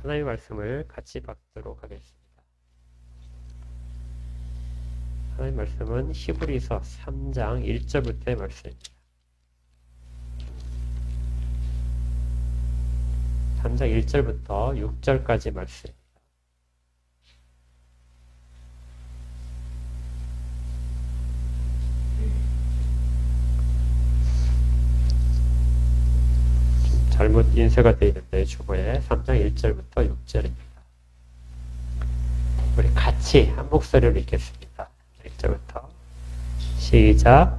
하나님의 말씀을 같이 받도록 하겠습니다. 하나님의 말씀은 히브리서 3장 1절부터의 말씀입니다. 3장 1절부터 6절까지 말씀입니다. 잘못 인쇄가 되어 있는데 주보에 3장 1절부터 6절입니다. 우리 같이 한 목소리로 읽겠습니다. 1절부터 시작.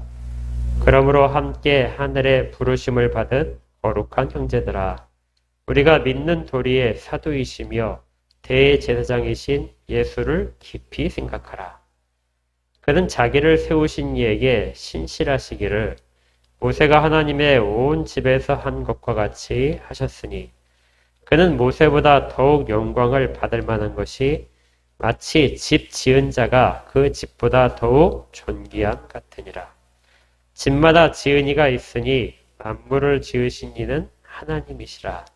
그러므로 함께 하늘의 부르심을 받은 거룩한 형제들아, 우리가 믿는 도리의 사도이시며 대제사장이신 예수를 깊이 생각하라. 그는 자기를 세우신 이에게 신실하시기를 모세가 하나님의 온 집에서 한 것과 같이 하셨으니 그는 모세보다 더욱 영광을 받을 만한 것이 마치 집 지은 자가 그 집보다 더욱 존귀함 같으니라. 집마다 지은 이가 있으니 만물을 지으신 이는 하나님이시라.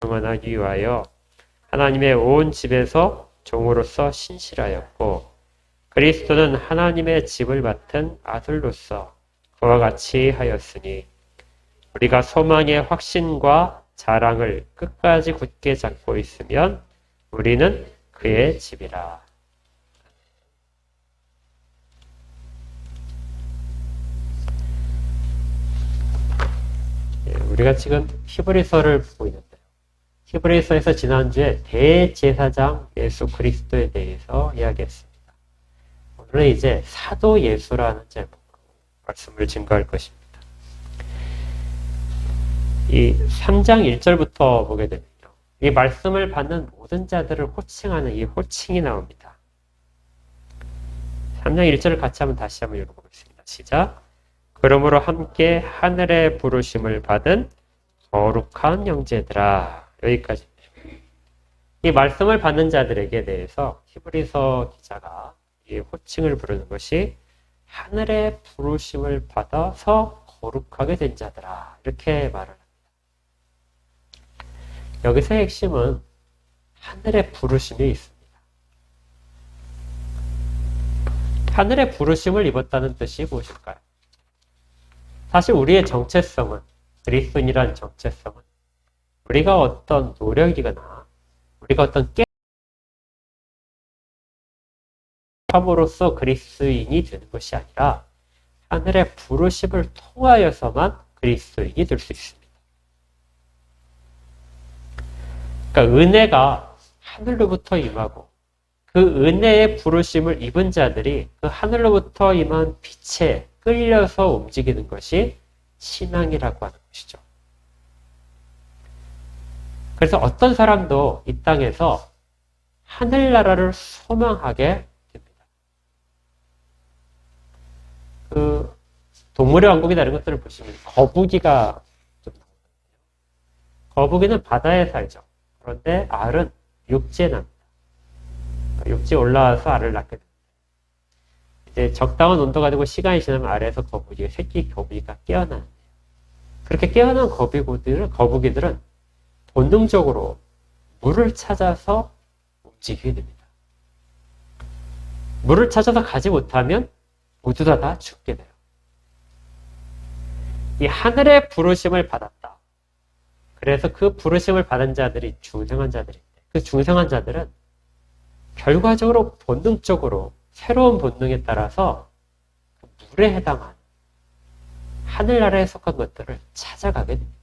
응원하기 위하여 하나님의 온 집에서 종으로서 신실하였고 그리스도는 하나님의 집을 맡은 아들로서 그와 같이 하였으니 우리가 소망의 확신과 자랑을 끝까지 굳게 잡고 있으면 우리는 그의 집이라. 우리가 지금 히브리서를 보고 있는데요. 히브리서에서 지난주에 대제사장 예수 그리스도에 대해서 이야기했습니다. 오늘은 이제 사도 예수라는 제목으로 말씀을 증거할 것입니다. 이 3장 1절부터 보게 되면요. 이 말씀을 받는 모든 자들을 호칭하는 이 호칭이 나옵니다. 3장 1절을 같이 한번 다시 한번 읽어보겠습니다. 시작. 그러므로 함께 하늘의 부르심을 받은 거룩한 형제들아. 여기까지. 이 말씀을 받는 자들에게 대해서 히브리서 기자가 이 호칭을 부르는 것이 하늘의 부르심을 받아서 거룩하게 된 자들아. 이렇게 말을 합니다. 여기서의 핵심은 하늘의 부르심이 있습니다. 하늘의 부르심을 입었다는 뜻이 무엇일까요? 사실 우리의 정체성은, 그리스도인이라는 정체성은 우리가 어떤 노력이거나 우리가 어떤 함으로써 그리스도인이 되는 것이 아니라 하늘의 부르심을 통하여서만 그리스도인이 될 수 있습니다. 그러니까 은혜가 하늘로부터 임하고 그 은혜의 부르심을 입은 자들이 그 하늘로부터 임한 빛에 끌려서 움직이는 것이 신앙이라고 하는 것이죠. 그래서 어떤 사람도 이 땅에서 하늘나라를 소망하게 됩니다. 그 동물의 왕국이나 이런 것들을 보시면 거북이가 좀 나오거든요. 거북이는 바다에 살죠. 그런데 알은 육지에 납니다. 육지에 올라와서 알을 낳게 됩니다. 이제 적당한 온도가 되고 시간이 지나면 알에서 새끼 거북이가 깨어나는데요. 그렇게 깨어난 거북이들은 본능적으로 물을 찾아서 움직이게 됩니다. 물을 찾아서 가지 못하면 모두 다 죽게 돼요. 이 하늘의 부르심을 받았다. 그래서 그 부르심을 받은 자들이 중생한 자들인데 그 중생한 자들은 결과적으로 본능적으로 새로운 본능에 따라서 물에 해당한 하늘나라에 속한 것들을 찾아가게 됩니다.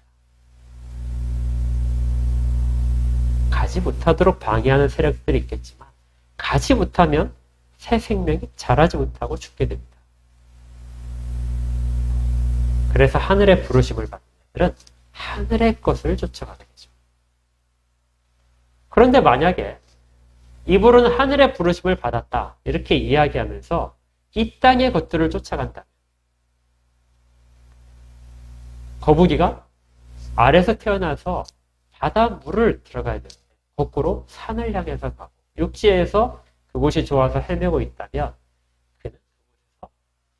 가지 못하도록 방해하는 세력들이 있겠지만 가지 못하면 새 생명이 자라지 못하고 죽게 됩니다. 그래서 하늘의 부르심을 받는 자들은 하늘의 것을 쫓아가게 되죠. 그런데 만약에 이분은 하늘의 부르심을 받았다 이렇게 이야기하면서 이 땅의 것들을 쫓아간다면 거북이가 알에서 태어나서 바다 물을 들어가야 되는데 거꾸로 산을 향해서 가고 육지에서 그곳이 좋아서 헤매고 있다면 그는 그곳에서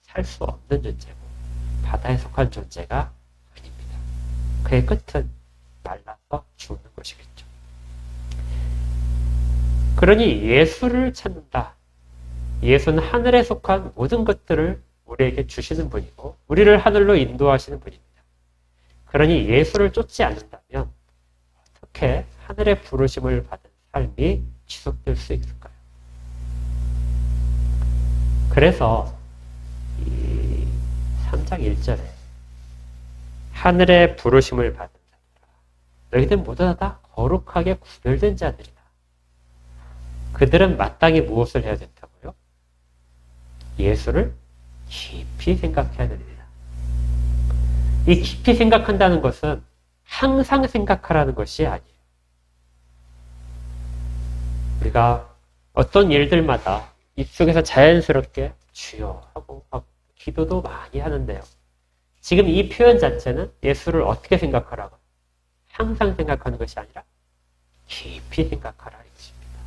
살 수 없는 존재고 바다에 속한 존재가 아닙니다. 그의 끝은 말로 살다가 죽는 것이겠죠. 그러니 예수를 찾는다. 예수는 하늘에 속한 모든 것들을 우리에게 주시는 분이고 우리를 하늘로 인도하시는 분입니다. 그러니 예수를 쫓지 않는다면 어떻게 하늘의 부르심을 받은 삶이 지속될 수 있을까요? 그래서 이 3장 1절에 하늘의 부르심을 받은 자들아 너희들 모두 다 거룩하게 구별된 자들이다. 그들은 마땅히 무엇을 해야 된다고요? 예수를 깊이 생각해야 됩니다. 이 깊이 생각한다는 것은 항상 생각하라는 것이 아니에요. 우리가 어떤 일들마다 입속에서 자연스럽게 주여 하고 기도도 많이 하는데요. 지금 이 표현 자체는 예수를 어떻게 생각하라고? 항상 생각하는 것이 아니라 깊이 생각하라 이것입니다.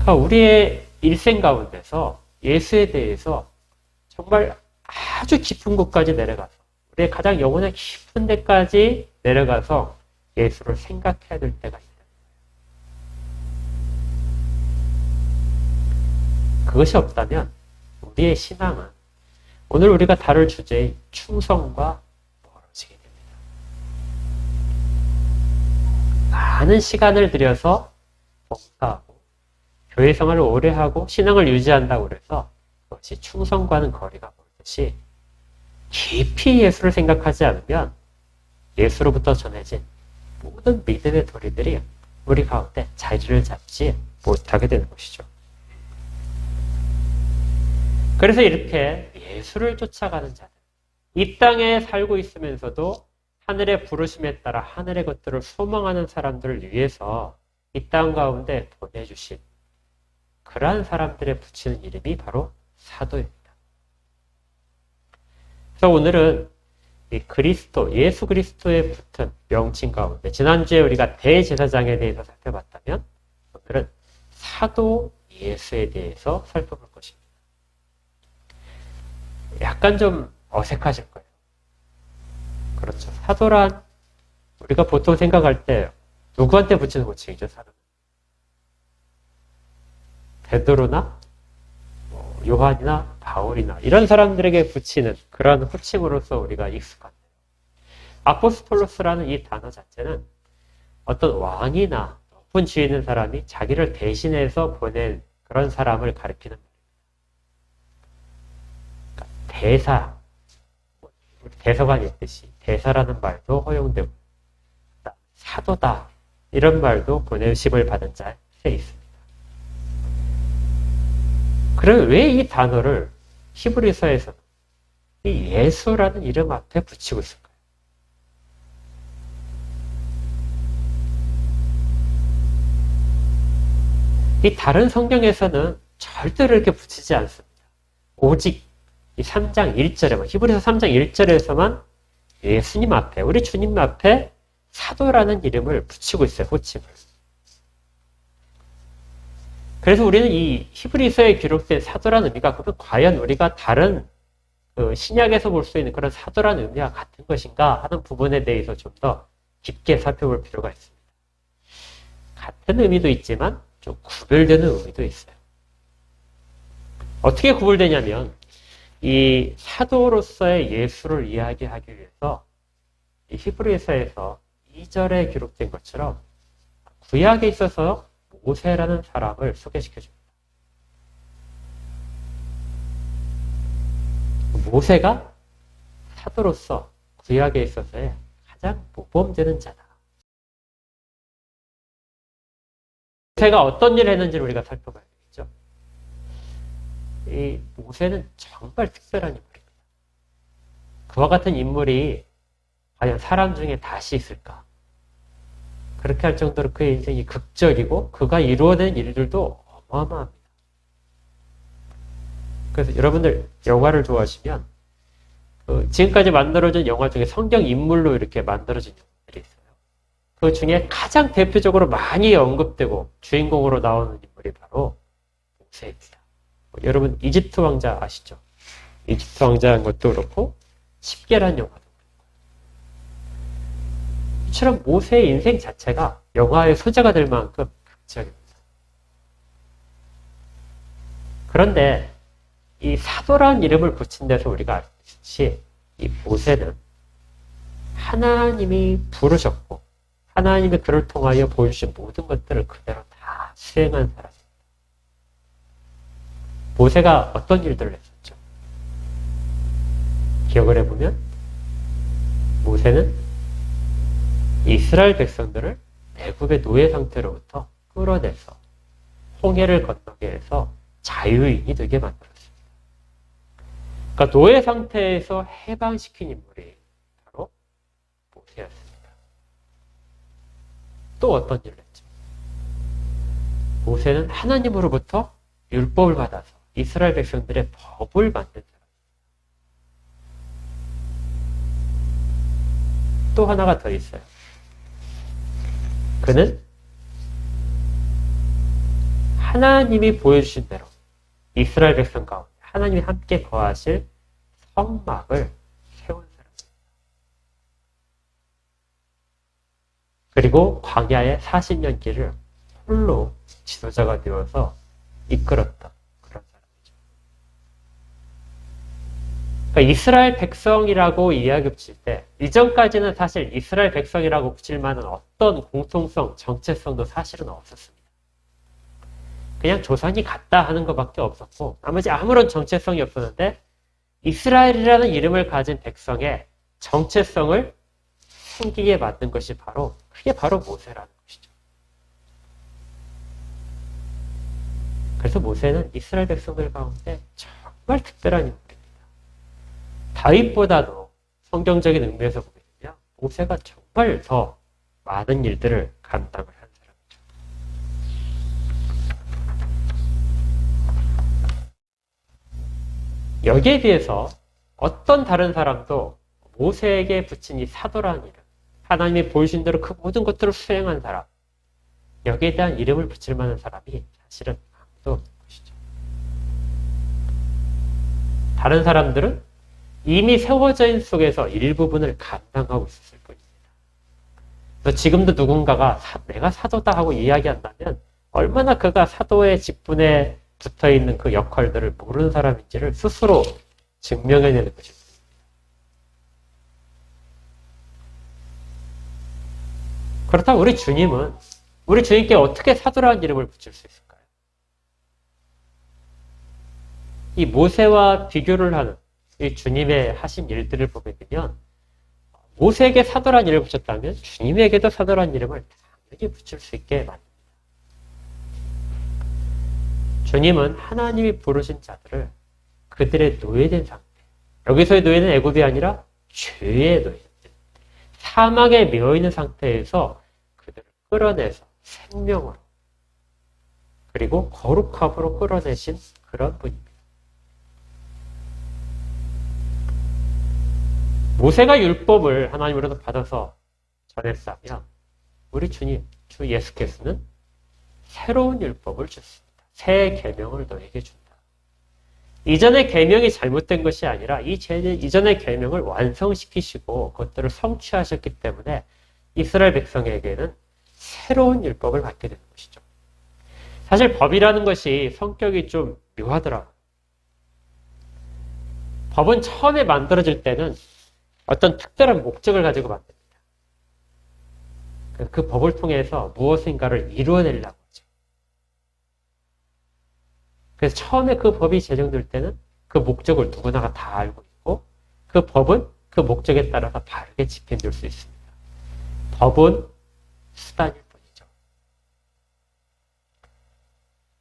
그러니까 우리의 일생 가운데서 예수에 대해서 정말 아주 깊은 곳까지 내려가서 우리의 가장 영혼의 깊은 데까지 내려가서 예수를 생각해야 될 때가 있다. 그것이 없다면 우리의 신앙은 오늘 우리가 다룰 주제의 충성과 멀어지게 됩니다. 많은 시간을 들여서 봉사하고 교회 생활을 오래 하고 신앙을 유지한다고 해서 그것이 충성과는 거리가 멀듯이 깊이 예수를 생각하지 않으면 예수로부터 전해진 모든 믿음의 도리들이 우리 가운데 자리를 잡지 못하게 되는 것이죠. 그래서 이렇게 예수를 쫓아가는 자들, 이 땅에 살고 있으면서도 하늘의 부르심에 따라 하늘의 것들을 소망하는 사람들을 위해서 이 땅 가운데 보내주신 그러한 사람들의 붙이는 이름이 바로 사도입니다. 그래서 오늘은 이 그리스도, 예수 그리스도에 붙은 명칭 가운데 지난주에 우리가 대제사장에 대해서 살펴봤다면 오늘은 사도 예수에 대해서 살펴볼 것입니다. 약간 좀 어색하실 거예요. 그렇죠. 사도란 우리가 보통 생각할 때 누구한테 붙이는 호칭이죠, 사도는? 베드로나 요한이나 바울이나 이런 사람들에게 붙이는 그런 호칭으로서 우리가 익숙한데요. 아포스톨로스라는 이 단어 자체는 어떤 왕이나 높은 지위 있는 사람이 자기를 대신해서 보낸 그런 사람을 가리키는 말입니다. 그러니까 대사, 대사관이 있듯이 대사라는 말도 허용되고 사도다 이런 말도 보내심을 받은 자에 있습니다. 그럼 왜 이 단어를 히브리서에서는 이 예수라는 이름 앞에 붙이고 있을까요? 이 다른 성경에서는 절대로 이렇게 붙이지 않습니다. 오직 이 3장 1절에만, 히브리서 3장 1절에서만 예수님 앞에, 우리 주님 앞에 사도라는 이름을 붙이고 있어요, 호칭을. 그래서 우리는 이 히브리서에 기록된 사도라는 의미가 그러면 과연 우리가 다른 신약에서 볼 수 있는 그런 사도라는 의미와 같은 것인가 하는 부분에 대해서 좀 더 깊게 살펴볼 필요가 있습니다. 같은 의미도 있지만 좀 구별되는 의미도 있어요. 어떻게 구별되냐면 이 사도로서의 예수를 이야기하기 위해서 이 히브리서에서 2절에 기록된 것처럼 구약에 있어서 모세라는 사람을 소개시켜줍니다. 모세가 사도로서 구약에 있어서의 가장 모범되는 자다. 모세가 어떤 일을 했는지를 우리가 살펴봐야 되겠죠. 이 모세는 정말 특별한 인물입니다. 그와 같은 인물이 과연 사람 중에 다시 있을까? 그렇게 할 정도로 그의 인생이 극적이고 그가 이루어낸 일들도 어마어마합니다. 그래서 여러분들 영화를 좋아하시면 지금까지 만들어진 영화 중에 성경 인물로 이렇게 만들어진 영화들이 있어요. 그 중에 가장 대표적으로 많이 언급되고 주인공으로 나오는 인물이 바로 모세입니다. 여러분 이집트 왕자 아시죠? 이집트 왕자인 것도 그렇고 십계라는 영화도 그렇고 이처럼 모세의 인생 자체가 영화의 소재가 될 만큼 극적입니다. 그런데 이 사도라는 이름을 붙인 데서 우리가 알듯이 이 모세는 하나님이 부르셨고 하나님이 그를 통하여 보여주신 모든 것들을 그대로 다 수행한 사람입니다. 모세가 어떤 일들을 했었죠? 기억을 해보면 모세는 이스라엘 백성들을 애굽의 노예 상태로부터 끌어내서 홍해를 건너게 해서 자유인이 되게 만들었습니다. 그러니까 노예 상태에서 해방시킨 인물이 바로 모세였습니다. 또 어떤 일을 했죠? 모세는 하나님으로부터 율법을 받아서 이스라엘 백성들의 법을 만든 사람. 또 하나가 더 있어요. 그는 하나님이 보여주신 대로 이스라엘 백성 가운데 하나님이 함께 거하실 성막을 세운 사람입니다. 그리고 광야의 40년 길을 홀로 지도자가 되어서 이끌었던 그런 사람이죠. 그러니까 이스라엘 백성이라고 이야기 붙일 때 이전까지는 사실 이스라엘 백성이라고 붙일 만한 어떤 공통성, 정체성도 사실은 없었습니다. 그냥 조상이 같다 하는 것밖에 없었고 나머지 아무런 정체성이 없었는데 이스라엘이라는 이름을 가진 백성의 정체성을 생기게 만든 것이 그게 바로 모세라는 것이죠. 그래서 모세는 이스라엘 백성들 가운데 정말 특별한 인물입니다. 다윗보다도 성경적인 의미에서 보게 되면 모세가 정말 더 많은 일들을 감당을 한 사람이죠. 여기에 비해서 어떤 다른 사람도 모세에게 붙인 이 사도라는 이름, 하나님이 보여주신 대로 그 모든 것들을 수행한 사람, 여기에 대한 이름을 붙일 만한 사람이 사실은 아무도 없는 것이죠. 다른 사람들은 이미 세워져 있는 속에서 일부분을 감당하고 있었을 뿐입니다. 그래서 지금도 누군가가 내가 사도다 하고 이야기한다면 얼마나 그가 사도의 직분에 붙어있는 그 역할들을 모르는 사람인지를 스스로 증명해내는 것입니다. 그렇다면 우리 주님께 어떻게 사도라는 이름을 붙일 수 있을까요? 이 모세와 비교를 하는 이 주님의 하신 일들을 보게 되면 모세에게 사도라는 이름을 붙였다면 주님에게도 사도라는 이름을 당연히 붙일 수 있게 만듭니다. 주님은 하나님이 부르신 자들을 그들의 노예된 상태, 여기서의 노예는 애굽이 아니라 죄의 노예, 사망에 매여있는 상태에서 그들을 끌어내서 생명으로 그리고 거룩함으로 끌어내신 그런 분입니다. 모세가 율법을 하나님으로부터 받아서 전했다면 우리 주님, 주 예수께서는 새로운 율법을 주셨습니다. 새 계명을 너에게 준다. 이전의 계명이 잘못된 것이 아니라 이전의 계명을 완성시키시고 그것들을 성취하셨기 때문에 이스라엘 백성에게는 새로운 율법을 받게 되는 것이죠. 사실 법이라는 것이 성격이 좀 묘하더라고요. 법은 처음에 만들어질 때는 어떤 특별한 목적을 가지고 만듭니다. 그 법을 통해서 무엇인가를 이루어내려고 하죠. 그래서 처음에 그 법이 제정될 때는 그 목적을 누구나가 다 알고 있고 그 법은 그 목적에 따라서 바르게 집행될 수 있습니다. 법은 수단일 뿐이죠.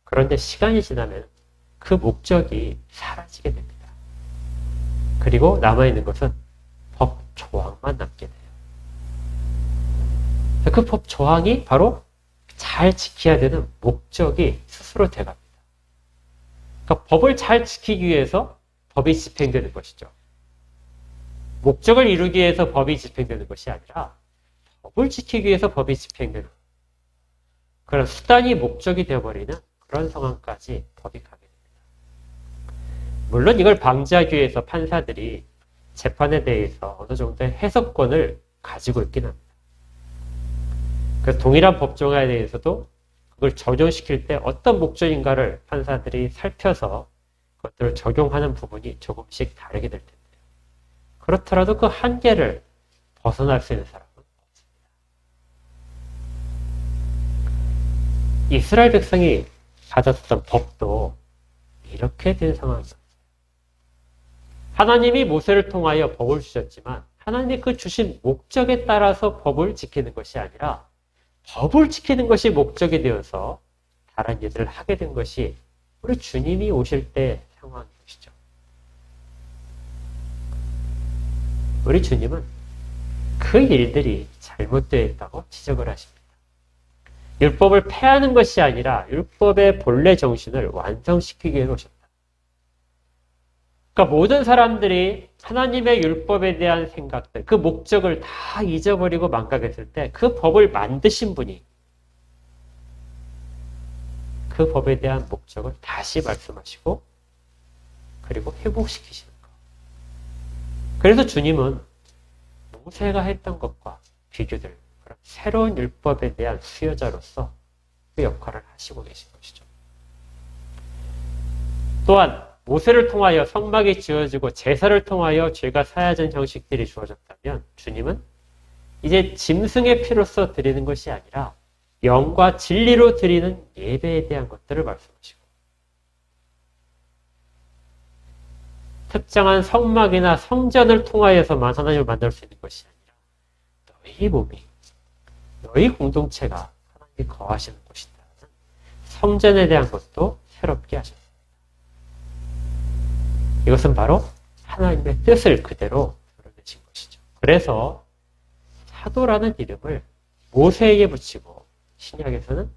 그런데 시간이 지나면 그 목적이 사라지게 됩니다. 그리고 남아있는 것은 법 조항만 남게 돼요. 그 법 조항이 바로 잘 지켜야 되는 목적이 스스로 돼갑니다. 그러니까 법을 잘 지키기 위해서 법이 집행되는 것이죠. 목적을 이루기 위해서 법이 집행되는 것이 아니라 법을 지키기 위해서 법이 집행되는 그런 수단이 목적이 되어버리는 그런 상황까지 법이 가게 됩니다. 물론 이걸 방지하기 위해서 판사들이 재판에 대해서 어느 정도의 해석권을 가지고 있긴 합니다. 그 동일한 법조문에 대해서도 그걸 적용시킬 때 어떤 목적인가를 판사들이 살펴서 그것들을 적용하는 부분이 조금씩 다르게 될 텐데요. 그렇더라도 그 한계를 벗어날 수 있는 사람은 없습니다. 이스라엘 백성이 받았던 법도 이렇게 된 상황이었어요. 하나님이 모세를 통하여 법을 주셨지만 하나님이 그 주신 목적에 따라서 법을 지키는 것이 아니라 법을 지키는 것이 목적이 되어서 다른 일들을 하게 된 것이 우리 주님이 오실 때 상황인 것이죠. 우리 주님은 그 일들이 잘못되어 있다고 지적을 하십니다. 율법을 폐하는 것이 아니라 율법의 본래 정신을 완성시키기 위해 오셨다. 그러니까 모든 사람들이 하나님의 율법에 대한 생각들, 그 목적을 다 잊어버리고 망각했을 때 그 법을 만드신 분이 그 법에 대한 목적을 다시 말씀하시고 그리고 회복시키시는 것. 그래서 주님은 모세가 했던 것과 비교될 그런 새로운 율법에 대한 수여자로서 그 역할을 하시고 계신 것이죠. 또한 모세를 통하여 성막이 지어지고 제사를 통하여 죄가 사야진 형식들이 주어졌다면 주님은 이제 짐승의 피로써 드리는 것이 아니라 영과 진리로 드리는 예배에 대한 것들을 말씀하시고 특정한 성막이나 성전을 통하여서만 하나님을 만날 수 있는 것이 아니라 너희 몸이, 너희 공동체가 하나님이 거하시는 곳이다는 성전에 대한 것도 새롭게 하셨습니다. 이것은 바로 하나님의 뜻을 그대로 드러내신 것이죠. 그래서 사도라는 이름을 모세에게 붙이고 신약에서는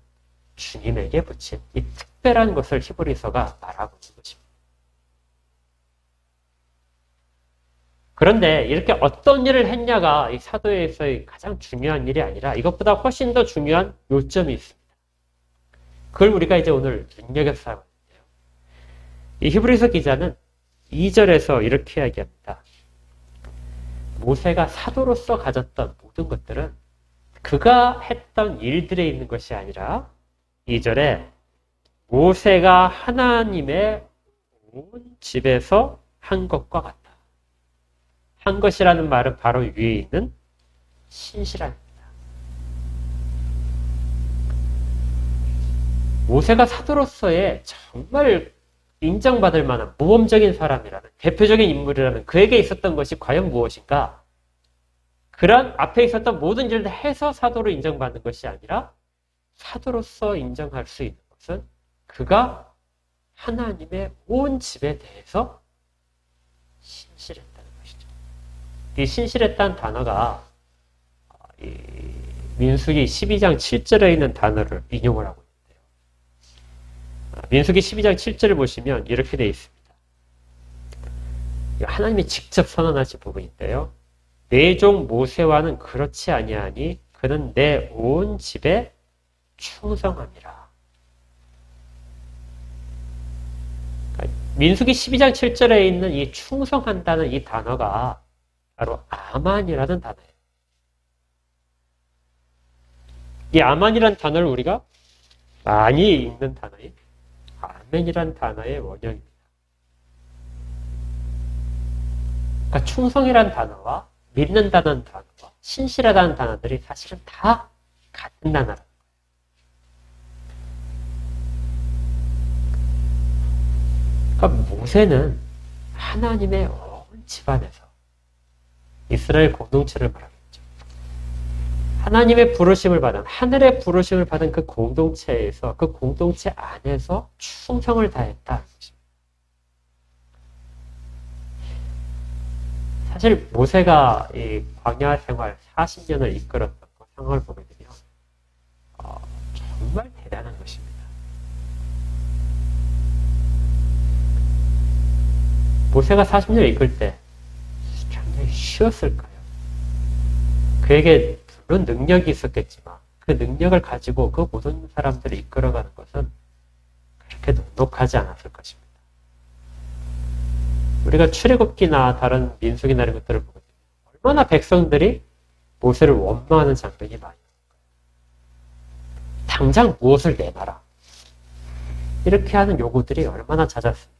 주님에게 붙인 이 특별한 것을 히브리서가 말하고 있는 것입니다. 그런데 이렇게 어떤 일을 했냐가 이 사도에서의 가장 중요한 일이 아니라 이것보다 훨씬 더 중요한 요점이 있습니다. 그걸 우리가 이제 오늘 능력에서 살아봤는데요. 이 히브리서 기자는 2절에서 이렇게 이야기합니다. 모세가 사도로서 가졌던 모든 것들은 그가 했던 일들에 있는 것이 아니라 2절에 모세가 하나님의 온 집에서 한 것과 같다. 한 것이라는 말은 바로 위에 있는 신실함입니다. 모세가 사도로서의 정말 인정받을 만한 모범적인 사람이라는 대표적인 인물이라는 그에게 있었던 것이 과연 무엇인가? 그런 앞에 있었던 모든 일을 해서 사도로 인정받는 것이 아니라 사도로서 인정할 수 있는 것은 그가 하나님의 온 집에 대해서 신실했다는 것이죠. 이 신실했다는 단어가 민수기 12장 7절에 있는 단어를 인용을 하고 있는데요. 민수기 12장 7절을 보시면 이렇게 되어 있습니다. 하나님이 직접 선언하신 부분인데요. 내 종 모세와는 그렇지 아니하니 그는 내 온 집에 충성함이라. 민수기 12장 7절에 있는 이 충성한다는 이 단어가 바로 아만이라는 단어예요. 이 아만이라는 단어를 우리가 많이 읽는 단어인 아멘이라는 단어의 원형입니다. 그러니까 충성이라는 단어와 믿는다는 단어와 신실하다는 단어들이 사실은 다 같은 단어라는 거예요. 그러니까 모세는 하나님의 온 집안에서 이스라엘 공동체를 말하겠죠. 하나님의 부르심을 받은, 하늘의 부르심을 받은 그 공동체에서, 그 공동체 안에서 충성을 다했다. 사실 모세가 이 광야 생활 40년을 이끌었던 그 상황을 보게 되면 정말 대단한 것입니다. 모세가 40년을 이끌 때 굉장히 쉬웠을까요? 그에게 물론 능력이 있었겠지만 그 능력을 가지고 그 모든 사람들을 이끌어가는 것은 그렇게 넉넉하지 않았을 것입니다. 우리가 출애굽기나 다른 민수기나 이런 것들을 보게 되면 얼마나 백성들이 모세를 원망하는 장면이 많이 있을까요? 당장 무엇을 내놔라. 이렇게 하는 요구들이 얼마나 잦았습니까?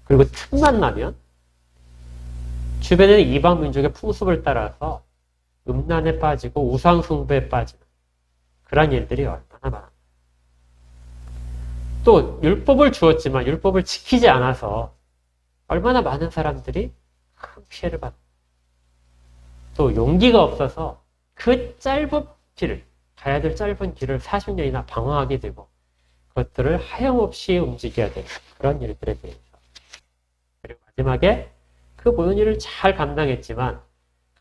그리고 틈만 나면 주변에 이방 민족의 풍습을 따라서 음란에 빠지고 우상숭배에 빠지는 그런 일들이 얼마나 많아요. 또 율법을 주었지만 율법을 지키지 않아서 얼마나 많은 사람들이 큰 피해를 받고 또 용기가 없어서 그 짧은 길을 가야 될 짧은 길을 40년이나 방황하게 되고 그것들을 하염없이 움직여야 되는 그런 일들에 대해서 그리고 마지막에 그 모든 일을 잘 감당했지만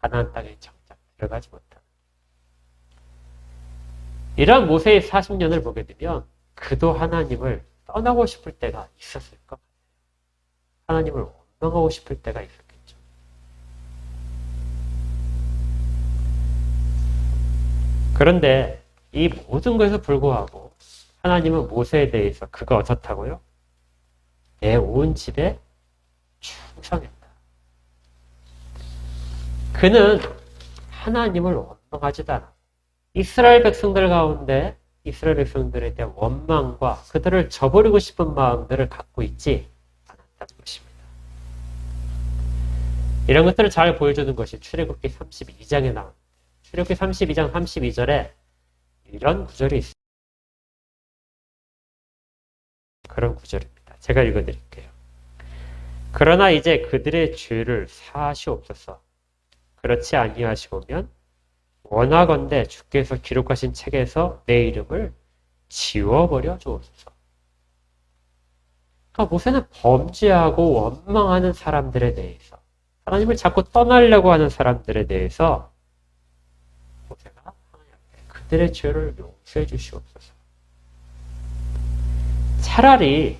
가나안 땅에 정작 들어가지 못한 이러한 모세의 40년을 보게 되면 그도 하나님을 떠나고 싶을 때가 있었을 것 같아요. 하나님을 원망하고 싶을 때가 있었겠죠. 그런데 이 모든 것에 불구하고 하나님은 모세에 대해서 그가 어떻다고요? 내 온 집에 충성했다. 그는 하나님을 원망하지도 않아. 이스라엘 백성들 가운데 이스라엘 백성들에 대한 원망과 그들을 저버리고 싶은 마음들을 갖고 있지 않았다는 것입니다. 이런 것들을 잘 보여주는 것이 출애굽기 32장에 나옵니다. 출애굽기 32장 32절에 이런 구절이 있습니다. 그런 구절입니다. 제가 읽어드릴게요. 그러나 이제 그들의 죄를 사하시옵소서. 그렇지 아니하시오면 원하건대 주께서 기록하신 책에서 내 이름을 지워버려 주옵소서. 그러니까 모세는 범죄하고 원망하는 사람들에 대해서 하나님을 자꾸 떠나려고 하는 사람들에 대해서 모세가 하나님 앞에 그들의 죄를 용서해 주시옵소서. 차라리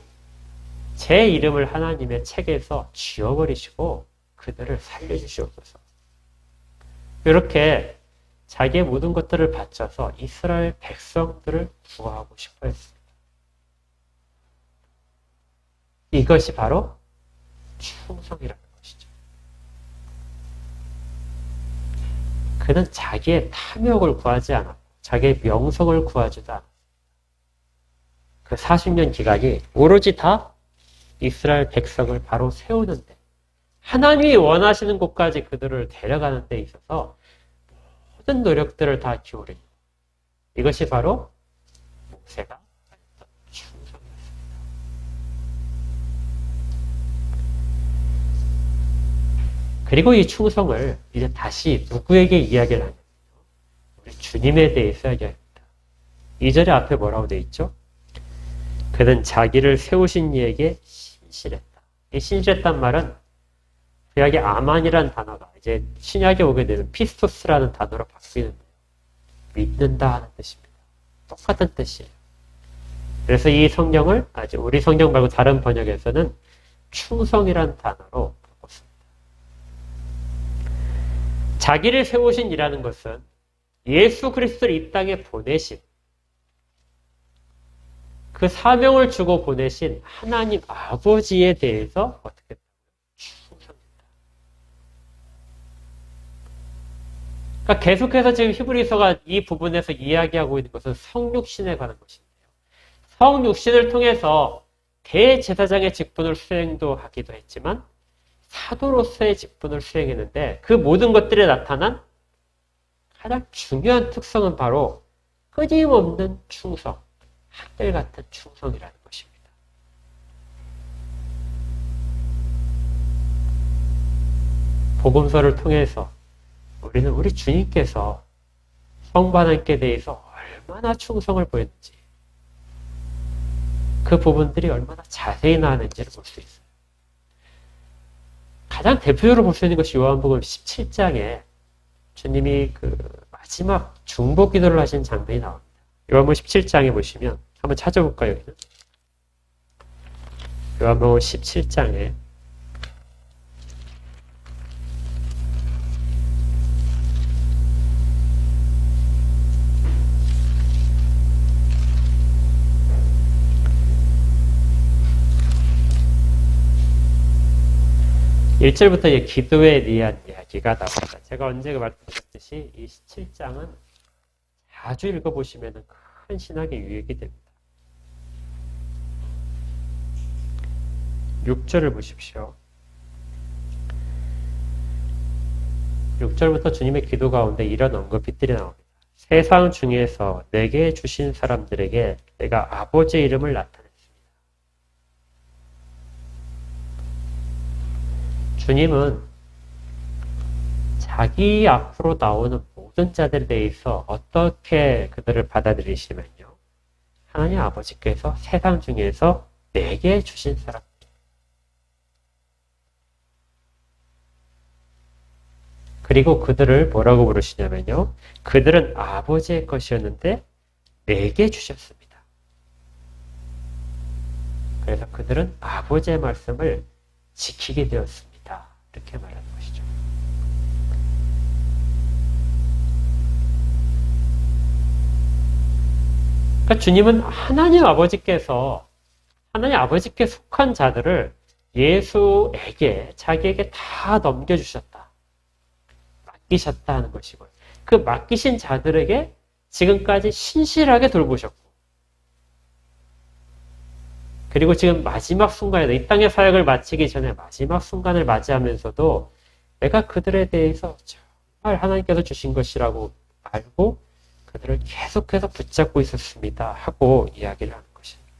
제 이름을 하나님의 책에서 지워버리시고 그들을 살려주시옵소서. 이렇게 자기의 모든 것들을 바쳐서 이스라엘 백성들을 구하고 싶어 했습니다. 이것이 바로 충성이라는 것이죠. 그는 자기의 탐욕을 구하지 않았고 자기의 명성을 구하지도 않았습니다. 그 40년 기간이 오로지 다 이스라엘 백성을 바로 세우는데 하나님이 원하시는 곳까지 그들을 데려가는 데 있어서 모든 노력들을 다 기울인 이것이 바로 모세가 했던 충성이었습니다. 그리고 이 충성을 이제 다시 누구에게 이야기를 하냐면 우리 주님에 대해서 이야기합니다. 2절에 앞에 뭐라고 되어 있죠? 그는 자기를 세우신 이에게 신실했다. 이 신실했단 말은 구약의 아만이라는 단어가 이제 신약에 오게 되면 피스토스라는 단어로 바뀌는데요. 믿는다 하는 뜻입니다. 똑같은 뜻이에요. 그래서 이 성경을 우리 성경 말고 다른 번역에서는 충성이라는 단어로 바꿨습니다. 자기를 세우신이라는 것은 예수 그리스도를 이 땅에 보내신 그 사명을 주고 보내신 하나님 아버지에 대해서 어떻게 충성했다. 그러니까 계속해서 지금 히브리서가 이 부분에서 이야기하고 있는 것은 성육신에 관한 것인데요. 성육신을 통해서 대제사장의 직분을 수행도 하기도 했지만 사도로서의 직분을 수행했는데 그 모든 것들에 나타난 가장 중요한 특성은 바로 끊임없는 충성. 한결같은 충성이라는 것입니다. 복음서를 통해서 우리는 우리 주님께서 성부 하나님께 대해서 얼마나 충성을 보였는지 그 부분들이 얼마나 자세히 나왔는지를 볼 수 있어요. 가장 대표적으로 볼 수 있는 것이 요한복음 17장에 주님이 그 마지막 중보 기도를 하신 장면이 나옵니다. 요한복음 17장에 보시면 한번 찾아볼까요? 여기는? 요한복음 17장에 1절부터 기도에 대한 이야기가 나옵니다. 제가 언제 말씀드렸듯이 이 17장은 자주 읽어보시면 헌신하게 유익이 됩니다. 6절을 보십시오. 6절부터 주님의 기도 가운데 이런 언급들이 나옵니다. 세상 중에서 내게 주신 사람들에게 내가 아버지의 이름을 나타냈습니다. 주님은 자기 앞으로 나오는 모든 자들에 대해서 어떻게 그들을 받아들이시면요. 하나님 아버지께서 세상 중에서 내게 주신 사람, 그리고 그들을 뭐라고 부르시냐면요. 그들은 아버지의 것이었는데 내게 주셨습니다. 그래서 그들은 아버지의 말씀을 지키게 되었습니다. 이렇게 말하는 것이죠. 그러니까 주님은 하나님 아버지께 속한 자들을 예수에게, 자기에게 다 넘겨주셨다. 맡기셨다 하는 것이고요. 그 맡기신 자들에게 지금까지 신실하게 돌보셨고, 그리고 지금 마지막 순간에 이 땅의 사역을 마치기 전에 마지막 순간을 맞이하면서도 내가 그들에 대해서 정말 하나님께서 주신 것이라고 알고 그들을 계속해서 붙잡고 있었습니다 하고 이야기를 하는 것입니다.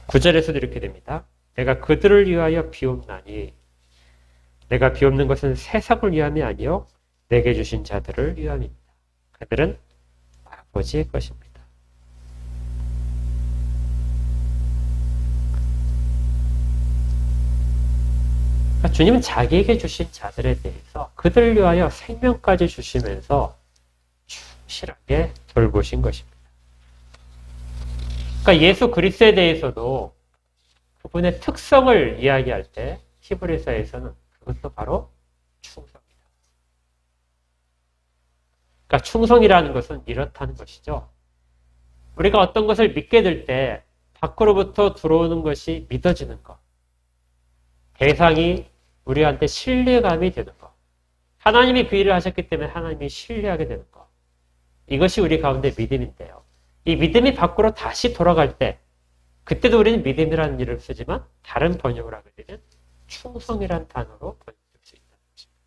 9절에서도 이렇게 됩니다. 내가 그들을 위하여 비옵나니 내가 비옵는 것은 세상을 위함이 아니요 내게 주신 자들을 위함입니다. 그들은 아버지의 것입니다. 그러니까 주님은 자기에게 주신 자들에 대해서 그들을 위하여 생명까지 주시면서 충실하게 돌보신 것입니다. 그러니까 예수 그리스도에 대해서도 그분의 특성을 이야기할 때 히브리서에서는 그것도 바로 충성이다. 그러니까 충성이라는 것은 이렇다는 것이죠. 우리가 어떤 것을 믿게 될 때 밖으로부터 들어오는 것이 믿어지는 것. 대상이 우리한테 신뢰감이 되는 것. 하나님이 그 일을 하셨기 때문에 하나님이 신뢰하게 되는 것. 이것이 우리 가운데 믿음인데요. 이 믿음이 밖으로 다시 돌아갈 때 그때도 우리는 믿음이라는 이름을 쓰지만 다른 번역을 하게 되면 충성이라는 단어로 번역될 수 있다는 것입니다.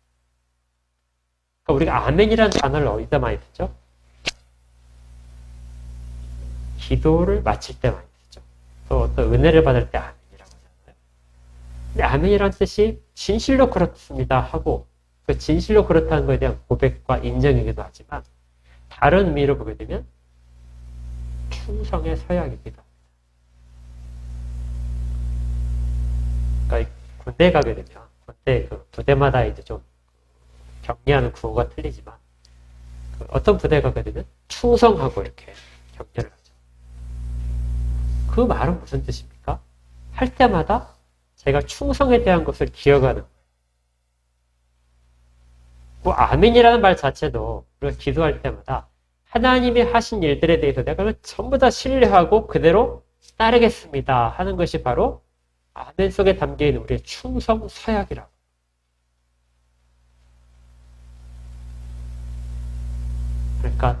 그러니까 우리가 아멘이라는 단어를 어디다 많이 쓰죠? 기도를 마칠 때 많이 쓰죠. 또 어떤 은혜를 받을 때 아멘이라고 하잖아요. 근데 아멘이라는 뜻이 진실로 그렇습니다 하고 그 진실로 그렇다는 것에 대한 고백과 인정이기도 하지만 다른 의미로 보게 되면 충성의 서약이기도 합니다. 그러니까 군대 가게 되면 군대 그 부대마다 이제 좀 격려하는 구호가 틀리지만 어떤 부대 가게 되면 충성하고 이렇게 격려를 하죠. 그 말은 무슨 뜻입니까? 할 때마다 제가 충성에 대한 것을 기억하는 거예요. 뭐 아멘이라는 말 자체도 우리가 기도할 때마다 하나님이 하신 일들에 대해서 내가 전부 다 신뢰하고 그대로 따르겠습니다 하는 것이 바로 아멘 속에 담겨있는 우리의 충성 서약이라고. 그러니까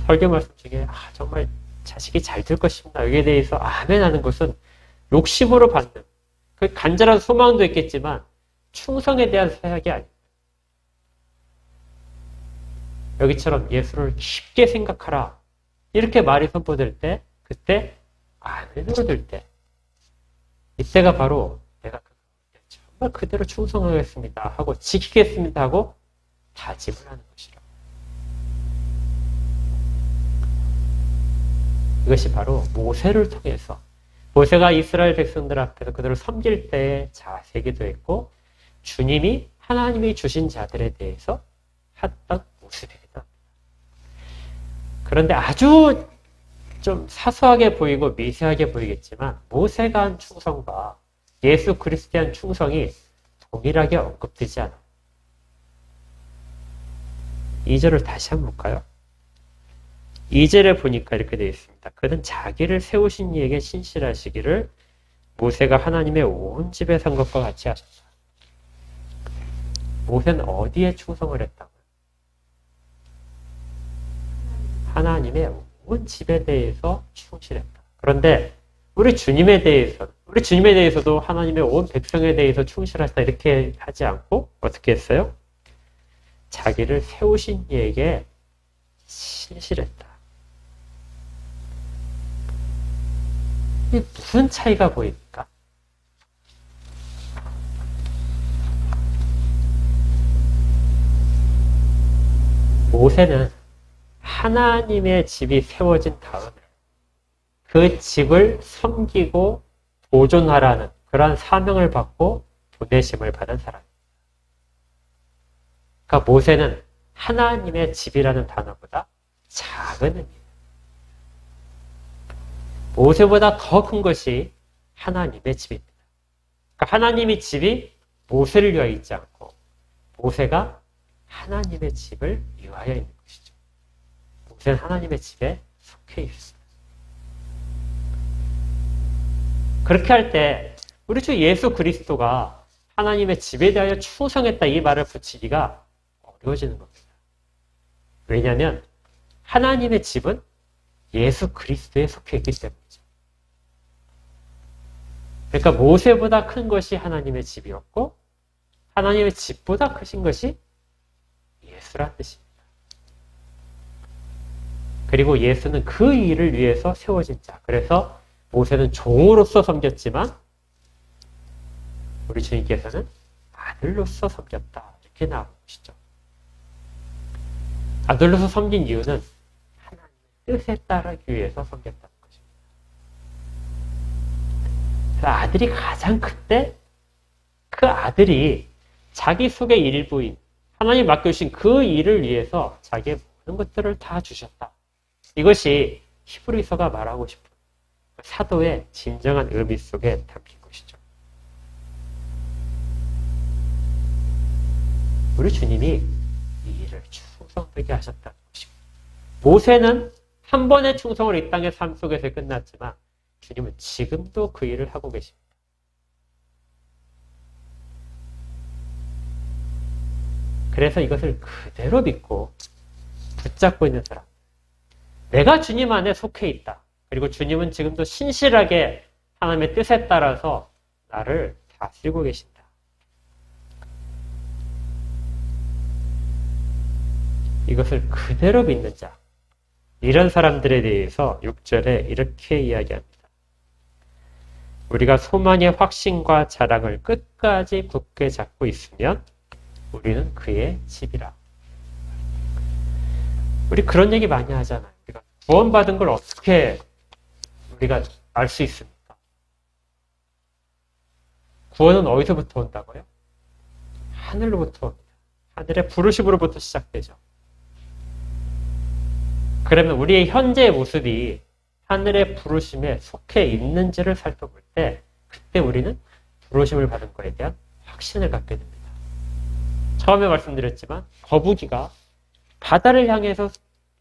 설교 말씀 중에 정말 자식이 잘 될 것입니다. 여기에 대해서 아멘 하는 것은 욕심으로 받는 그 간절한 소망도 있겠지만 충성에 대한 서약이 아닙니다. 여기처럼 예수를 깊게 생각하라 이렇게 말이 선포될 때 그때 아멘으로 될 때 이때가 바로 내가 정말 그대로 충성하겠습니다 하고 지키겠습니다 하고 다짐을 하는 것이라. 이것이 바로 모세를 통해서 모세가 이스라엘 백성들 앞에서 그들을 섬길 때의 자세기도 했고 주님이 하나님이 주신 자들에 대해서 했던 모습이기도 합니다. 그런데 아주 좀 사소하게 보이고 미세하게 보이겠지만 모세가 한 충성과 예수 그리스도에 한 충성이 동일하게 언급되지 않아요. 2절을 다시 한번 볼까요? 2절에 보니까 이렇게 되어 있습니다. 그는 자기를 세우신 이에게 신실하시기를 모세가 하나님의 온 집에 산 것과 같이 하셨다. 모세는 어디에 충성을 했다고요? 하나님의 온 집에 대해서 충실했다. 그런데 우리 주님에 대해서도 하나님의 온 백성에 대해서 충실하다 이렇게 하지 않고 어떻게 했어요? 자기를 세우신 이에게 신실했다. 이게 무슨 차이가 보입니까? 모세는 하나님의 집이 세워진 다음에 그 집을 섬기고 보존하라는 그러한 사명을 받고 보내심을 받은 사람입니다. 그러니까 모세는 하나님의 집이라는 단어보다 작은 의미예요. 모세보다 더 큰 것이 하나님의 집입니다. 그러니까 하나님의 집이 모세를 위하여 있지 않고 모세가 하나님의 집을 위하여 있는 것이죠. 모세는 하나님의 집에 속해 있습니다. 그렇게 할 때 우리 주 예수 그리스도가 하나님의 집에 대하여 충성했다 이 말을 붙이기가 어려워지는 겁니다. 왜냐하면 하나님의 집은 예수 그리스도에 속해 있기 때문이죠. 그러니까 모세보다 큰 것이 하나님의 집이었고 하나님의 집보다 크신 것이 예수란 뜻입니다. 그리고 예수는 그 일을 위해서 세워진 자. 그래서 모세는 종으로서 섬겼지만 우리 주님께서는 아들로서 섬겼다. 이렇게 나오는 것이죠. 아들로서 섬긴 이유는 하나님의 뜻에 따르기 위해서 섬겼다는 것입니다. 그래서 아들이 가장 클 때 그 아들이 자기 속의 일부인 하나님 맡겨주신 그 일을 위해서 자기의 모든 것들을 다 주셨다. 이것이 히브리서가 말하고 싶은 사도의 진정한 의미 속에 담긴 것이죠. 우리 주님이 이 일을 충성되게 하셨다는 것입니다. 모세는 한 번의 충성을 이 땅의 삶 속에서 끝났지만 주님은 지금도 그 일을 하고 계십니다. 그래서 이것을 그대로 믿고 붙잡고 있는 사람. 내가 주님 안에 속해 있다. 그리고 주님은 지금도 신실하게 하나님의 뜻에 따라서 나를 다스리고 계신다. 이것을 그대로 믿는 자. 이런 사람들에 대해서 6절에 이렇게 이야기합니다. 우리가 소망의 확신과 자랑을 끝까지 굳게 잡고 있으면 우리는 그의 집이라. 우리 그런 얘기 많이 하잖아요. 우리가 구원받은 걸 어떻게 우리가 알 수 있습니까? 구원은 어디서부터 온다고요? 하늘로부터 옵니다. 하늘의 부르심으로부터 시작되죠. 그러면 우리의 현재의 모습이 하늘의 부르심에 속해 있는지를 살펴볼 때 그때 우리는 부르심을 받은 것에 대한 확신을 갖게 됩니다. 처음에 말씀드렸지만 거북이가 바다를 향해서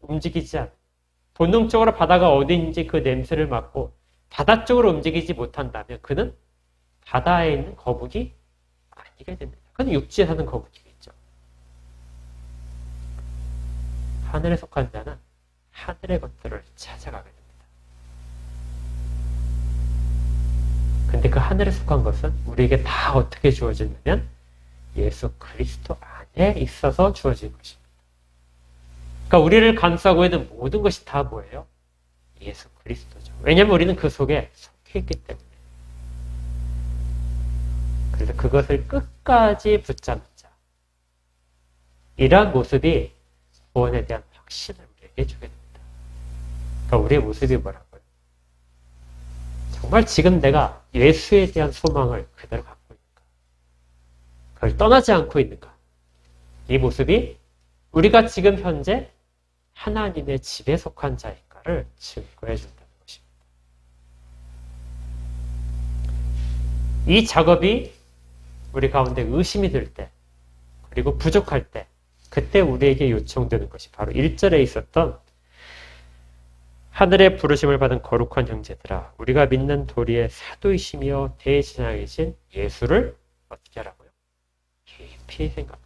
움직이지 않아요. 본능적으로 바다가 어디인지 그 냄새를 맡고 바다 쪽으로 움직이지 못한다면 그는 바다에 있는 거북이 아니게 됩니다. 그는 육지에 사는 거북이겠죠. 하늘에 속한 자는 하늘의 것들을 찾아가게 됩니다. 근데 그 하늘에 속한 것은 우리에게 다 어떻게 주어지냐면 예수 그리스도 안에 있어서 주어진 것입니다. 그러니까 우리를 감싸고 있는 모든 것이 다 뭐예요? 예수 그리스도죠. 왜냐하면 우리는 그 속에 속해 있기 때문에. 그래서 그것을 끝까지 붙잡는 자. 이러한 모습이 구원에 대한 확신을 우리에게 주게 됩니다. 그러니까 우리의 모습이 뭐라고요? 정말 지금 내가 예수에 대한 소망을 그대로 갖고 있는가? 그걸 떠나지 않고 있는가? 이 모습이 우리가 지금 현재 하나님의 집에 속한 자인가를 증거해 준다는 것입니다. 이 작업이 우리 가운데 의심이 들 때, 그리고 부족할 때, 그때 우리에게 요청되는 것이 바로 1절에 있었던 하늘의 부르심을 받은 거룩한 형제들아, 우리가 믿는 도리의 사도이시며 대제사장이신 예수를 어떻게 하라고요? 깊이 생각하라.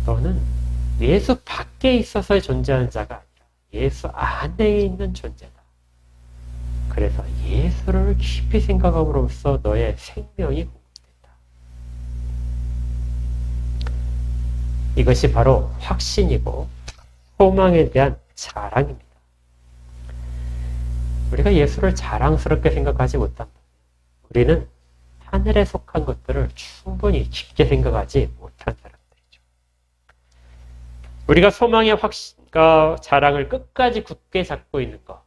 너는 예수 밖에 있어서 존재하는 자가 아니라 예수 안에 있는 존재다. 그래서 예수를 깊이 생각함으로써 너의 생명이 공급된다. 이것이 바로 확신이고 소망에 대한 자랑입니다. 우리가 예수를 자랑스럽게 생각하지 못한다. 우리는 하늘에 속한 것들을 충분히 깊게 생각하지 못한 사람들이죠. 우리가 소망의 확신과 자랑을 끝까지 굳게 잡고 있는 것,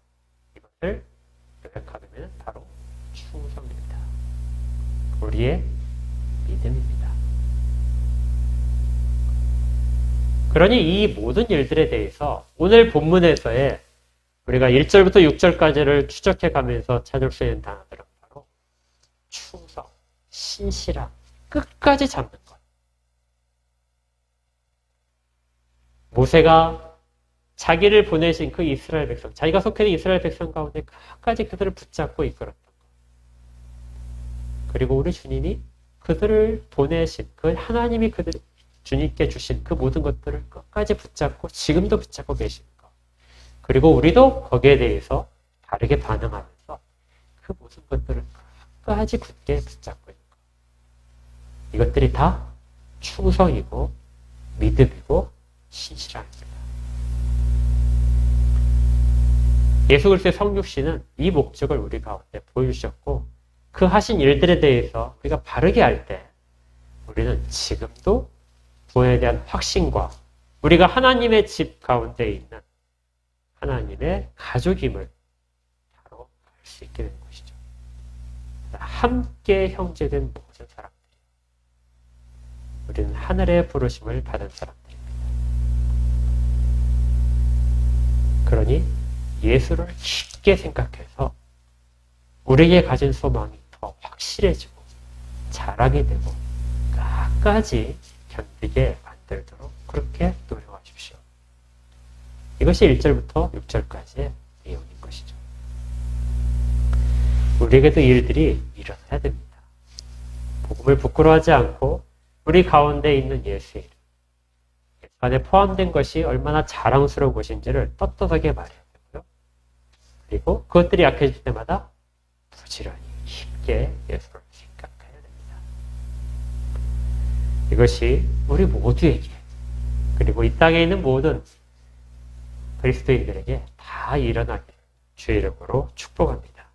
이것을 요약하면 바로 충성입니다. 우리의 믿음입니다. 그러니 이 모든 일들에 대해서 오늘 본문에서의 우리가 1절부터 6절까지를 추적해 가면서 찾을 수 있는 단어들은 바로 충성, 신실함, 끝까지 잡는 것. 모세가 자기를 보내신 그 이스라엘 백성, 자기가 속해 있는 이스라엘 백성 가운데 끝까지 그들을 붙잡고 이끌었던 것. 그리고 우리 주님이 그들을 보내신, 그 하나님이 그들 주님께 주신 그 모든 것들을 끝까지 붙잡고 지금도 붙잡고 계시는 것. 그리고 우리도 거기에 대해서 다르게 반응하면서 그 모든 것들을 끝까지 굳게 붙잡고 있는 것. 이것들이 다 충성이고 믿음이고 신실함입니다. 예수 그리스도의 성육신은 이 목적을 우리 가운데 보여주셨고 그 하신 일들에 대해서 우리가 바르게 할 때 우리는 지금도 구원에 대한 확신과 우리가 하나님의 집 가운데 있는 하나님의 가족임을 바로 알 수 있게 되는 것이죠. 함께 형제된 모든 사람들이 우리는 하늘의 부르심을 받은 사람들입니다. 그러니 예수를 깊게 생각해서 우리에게 가진 소망이 더 확실해지고 자랑이 되고 끝까지 견디게 만들도록 그렇게 노력하십시오. 이것이 1절부터 6절까지의 내용인 것이죠. 우리에게도 일들이 일어나야 됩니다. 복음을 부끄러워하지 않고 우리 가운데 있는 예수의 이름, 예수 안에 포함된 것이 얼마나 자랑스러운 것인지를 떳떳하게 말해야 되고요. 그리고 그것들이 약해질 때마다 부지런히 쉽게 예수를 생각해야 됩니다. 이것이 우리 모두에게 그리고 이 땅에 있는 모든 그리스도인들에게 다 일어나기를 주의 이름으로 축복합니다.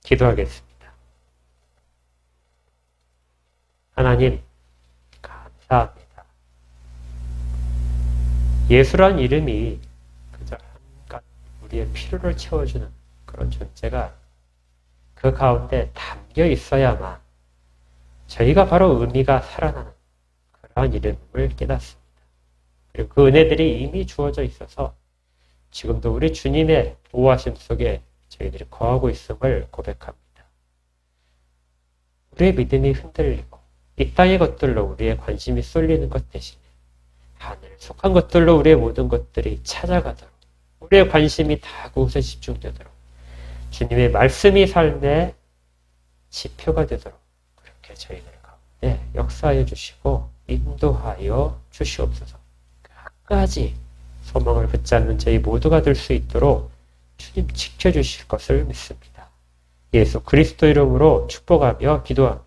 기도하겠습니다. 하나님 감사합니다. 예수란 이름이 그저 한갓 우리의 필요를 채워주는 그런 존재가 그 가운데 담겨 있어야만 저희가 바로 의미가 살아나는 그러한 이름을 깨닫습니다. 그리고 그 은혜들이 이미 주어져 있어서 지금도 우리 주님의 보호하심 속에 저희들이 거하고 있음을 고백합니다. 우리의 믿음이 흔들리고 이 땅의 것들로 우리의 관심이 쏠리는 것 대신에 하늘 속한 것들로 우리의 모든 것들이 찾아가도록 우리의 관심이 다 그곳에 집중되도록 주님의 말씀이 삶의 지표가 되도록 그렇게 저희들 가운데 역사하여 주시고 인도하여 주시옵소서. 끝까지 소망을 붙잡는 저희 모두가 될 수 있도록 주님 지켜주실 것을 믿습니다. 예수 그리스도 이름으로 축복하며 기도합니다.